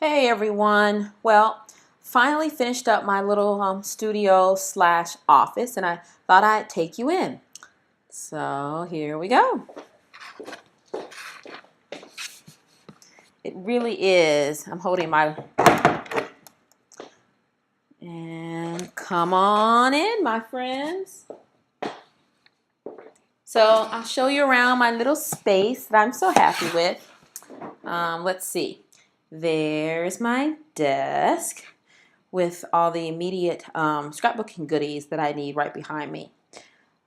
Hey everyone. Well, finally finished up my little studio slash office and I thought I'd take you in. So here we go. It really is. I'm holding my, and come on in, my friends. So I'll show you around my little space that I'm so happy with. Let's see. There's my desk with all the immediate scrapbooking goodies that I need right behind me.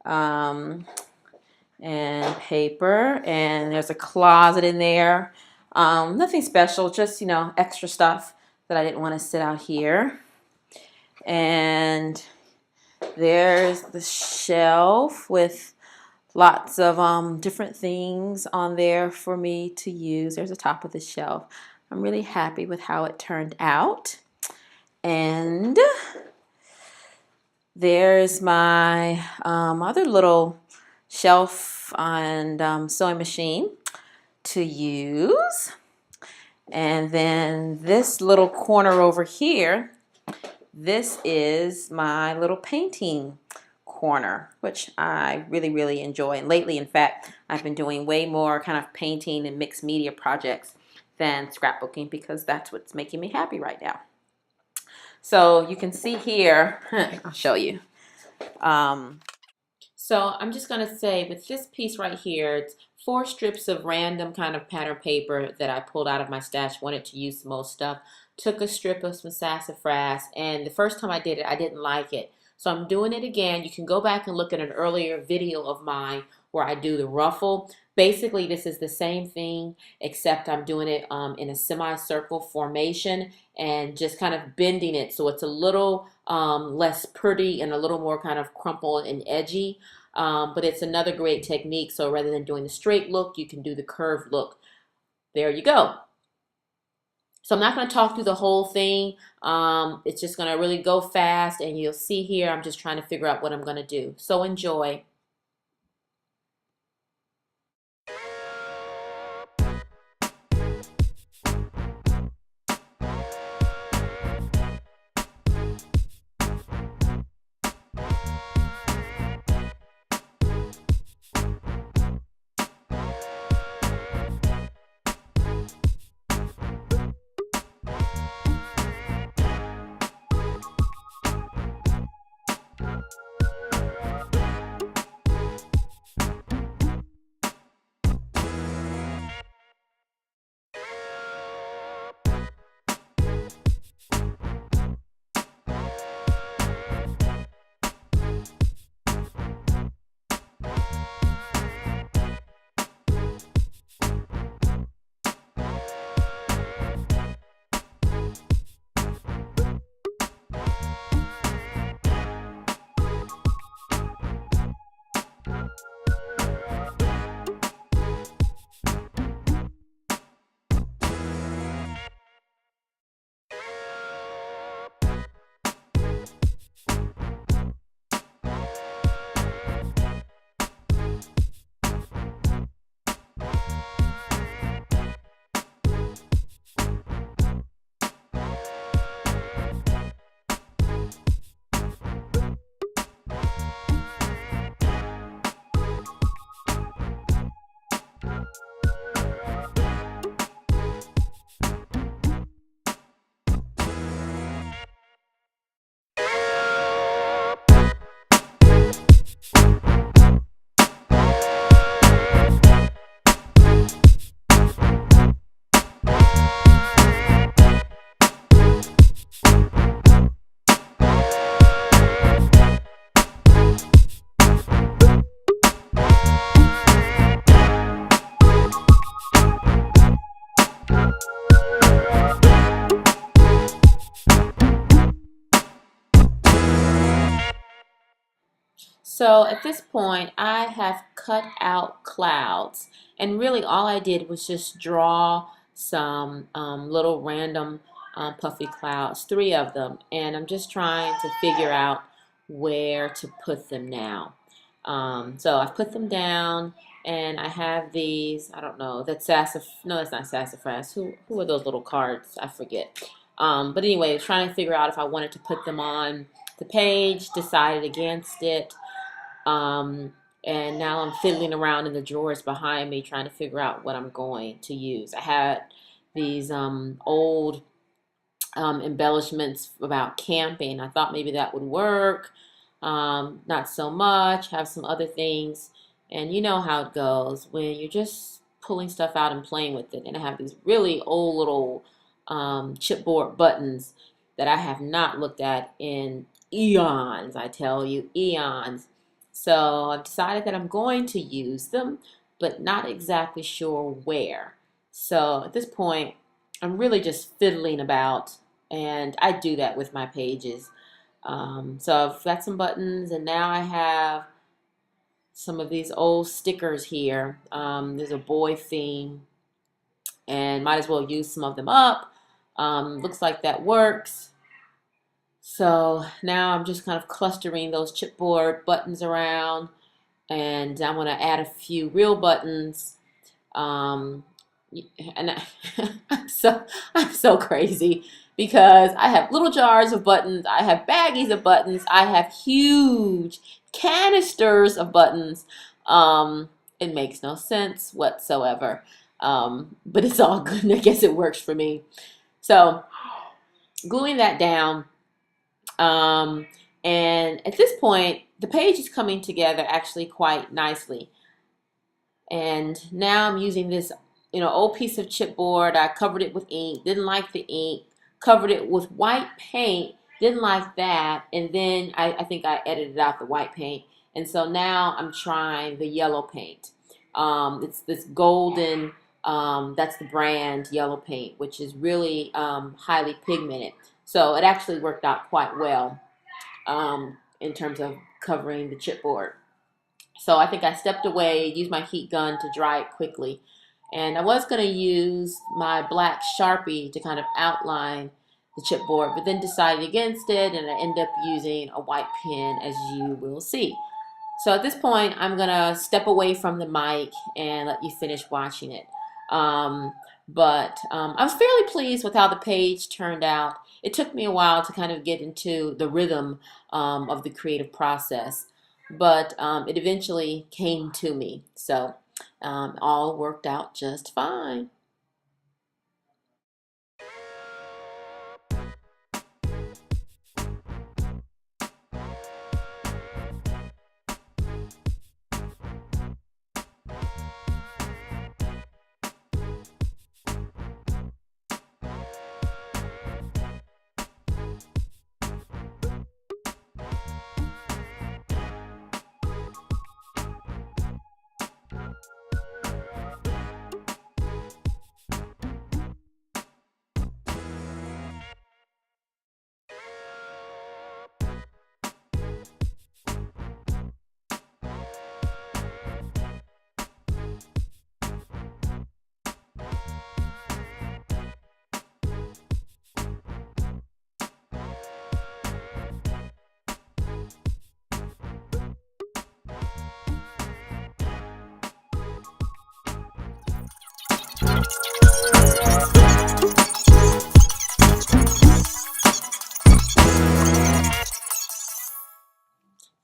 And paper, and there's a closet in there. Nothing special, just extra stuff that I didn't want to sit out here. And there's the shelf with lots of different things on there for me to use. There's the top of the shelf. I'm really happy with how it turned out. And there's my other little shelf and sewing machine to use. And then this little corner over here, this is my little painting corner, which I really enjoy. And lately, in fact, I've been doing way more kind of painting and mixed media projects than scrapbooking because that's what's making me happy right now. So you can see here, I'll show you. So I'm just going to say with this piece right here, it's 4 strips of random kind of pattern paper that I pulled out of my stash, wanted to use some old stuff. Took a strip of some sassafras, and the first time I did it, I didn't like it. So I'm doing it again. You can go back and look at an earlier video of mine where I do the ruffle. Basically, this is the same thing, except I'm doing it in a semicircle formation and just kind of bending it so it's a little less pretty and a little more kind of crumpled and edgy. But it's another great technique. So rather than doing the straight look, you can do the curved look. There you go. So I'm not going to talk through the whole thing. It's just going to really go fast, and you'll see here I'm just trying to figure out what I'm going to do. So enjoy. So at this point, I have cut out clouds, and really all I did was just draw some little random puffy clouds, 3 of them, and I'm just trying to figure out where to put them now. So I've put them down, And I have these, I don't know, no, that's not sassafras. Who are those little cards? I forget. But anyway, trying to figure out if I wanted to put them on the page, decided against it. Um, and now I'm fiddling around in the drawers behind me trying to figure out what I'm going to use. I had these old embellishments about camping. I thought maybe that would work. Not so much. Have some other things. And you know how it goes when you're just pulling stuff out and playing with it. And I have these really old little chipboard buttons that I have not looked at in eons, I tell you, eons. So I've decided that I'm going to use them, but not exactly sure where. So at this point, I'm really just fiddling about, and I do that with my pages. So I've got some buttons, and now I have some of these old stickers here. There's a boy theme, and might as well use some of them up. Looks like that works. So now I'm just kind of clustering those chipboard buttons around, and I'm going to add a few real buttons. And I'm so crazy because I have little jars of buttons, I have baggies of buttons, I have huge canisters of buttons. It makes no sense whatsoever, but it's all good, and I guess it works for me. So gluing that down, and at this point the page is coming together actually quite nicely. And now I'm using this, old piece of chipboard. I covered it with ink, didn't like the ink. Covered it with white paint, didn't like that. And then I think I edited out the white paint. And so now I'm trying the yellow paint. It's this golden, that's the brand yellow paint, which is really highly pigmented. So it actually worked out quite well in terms of covering the chipboard. So I think I stepped away, used my heat gun to dry it quickly. And I was going to use my black Sharpie to kind of outline the chipboard, but then decided against it, and I ended up using a white pen, as you will see. So at this point, I'm going to step away from the mic and let you finish watching it. But I was fairly pleased with how the page turned out. It took me a while to kind of get into the rhythm of the creative process, but it eventually came to me. So all worked out just fine.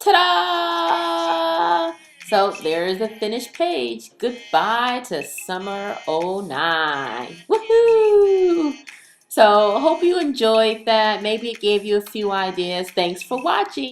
Ta-da! So there's the finished page. Goodbye to summer '09. Woohoo! So hope you enjoyed that. Maybe it gave you a few ideas. Thanks for watching.